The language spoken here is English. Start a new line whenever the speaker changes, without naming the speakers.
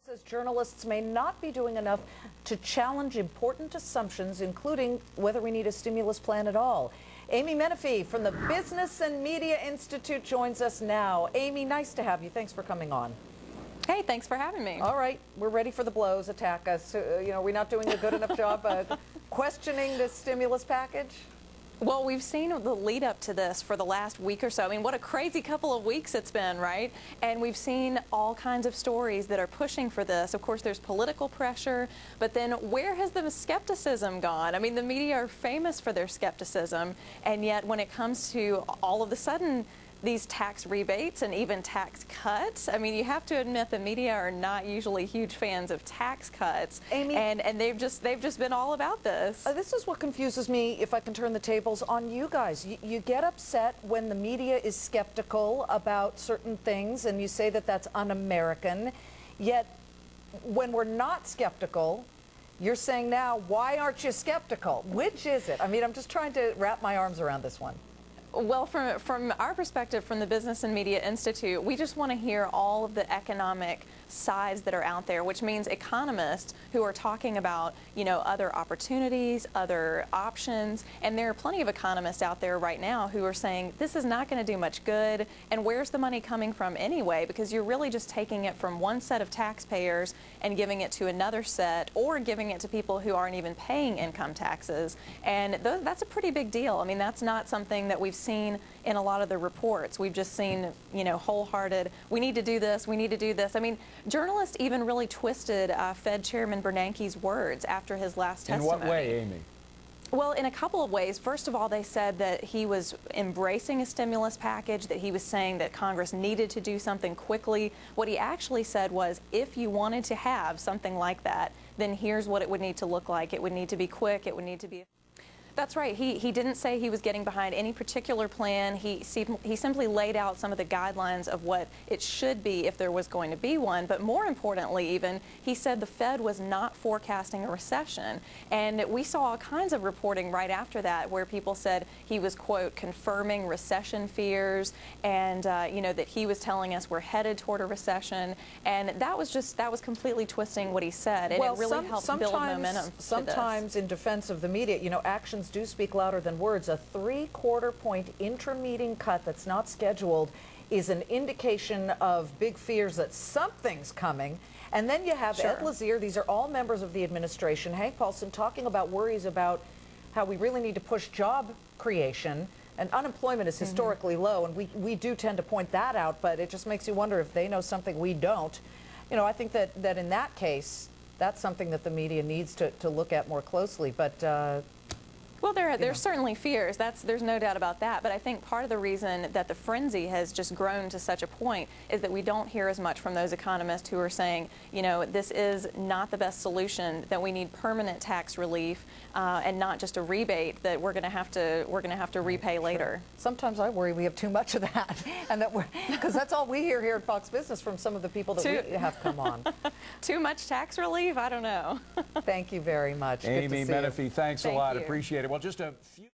Says journalists may not be doing enough to challenge important assumptions, including whether we need a stimulus plan at all. Amy Menefee from the Business and Media Institute joins us now. Amy, nice to have you. Thanks for coming on.
Hey, thanks for having me.
All right, we're ready for the blows. Attack us. We're not doing a good enough job questioning this stimulus package.
Well, we've seen the lead up to this for the last week or so. I mean, what a crazy couple of weeks it's been, right? And we've seen all kinds of stories that are pushing for this. Of course, there's political pressure, but then where has the skepticism gone? I mean, the media are famous for their skepticism, and yet when it comes to all of a sudden these tax rebates and even tax cuts, I mean, you have to admit the media are not usually huge fans of tax cuts,
Amy,
and they've just been all about this.
This is what confuses me, if I can turn the tables on you guys. You get upset when the media is skeptical about certain things, and you say that that's un-American, yet when we're not skeptical, you're saying now, why aren't you skeptical? Which is it? I mean, I'm just trying to wrap my arms around this one.
Well, from our perspective, from the Business and Media Institute, we just want to hear all of the economic sides that are out there, which means economists who are talking about, other opportunities, other options, and there are plenty of economists out there right now who are saying this is not going to do much good, and where's the money coming from anyway? Because you're really just taking it from one set of taxpayers and giving it to another set, or giving it to people who aren't even paying income taxes, and that's a pretty big deal. I mean, that's not something that we've seen in a lot of the reports. We've just seen, wholehearted, we need to do this, we need to do this. I mean, journalists even really twisted Fed Chairman Bernanke's words after his last testimony.
In what way, Amy?
Well, in a couple of ways. First of all, they said that he was embracing a stimulus package, that he was saying that Congress needed to do something quickly. What he actually said was, if you wanted to have something like that, then here's what it would need to look like. It would need to be quick. It would need to be... That's right. He didn't say he was getting behind any particular plan. He simply laid out some of the guidelines of what it should be if there was going to be one. But more importantly, even, he said the Fed was not forecasting a recession. And we saw all kinds of reporting right after that where people said he was, quote, confirming recession fears, and, that he was telling us we're headed toward a recession. And that was completely twisting what he said. And it really helped build momentum.
Sometimes in defense of the media, actions do speak louder than words. A 3/4 point intra-meeting cut that's not scheduled is an indication of big fears that something's coming. And then you have Ed Lazier. These are all members of the administration. Hank Paulson talking about worries about how we really need to push job creation. And unemployment is historically low, and we do tend to point that out, but it just makes you wonder if they know something we don't. I think that in that case, that's something that the media needs to look at more closely. But
well, there's certainly fears. There's no doubt about that. But I think part of the reason that the frenzy has just grown to such a point is that we don't hear as much from those economists who are saying, this is not the best solution, that we need permanent tax relief and not just a rebate that we're going to have to repay later.
Sometimes I worry we have too much of that, and that because that's all we hear here at Fox Business from some of the people that we have come on.
Too much tax relief? I don't know.
Thank you very much.
Amy Menefee, thanks a lot.
You.
Appreciate it. Well, just a few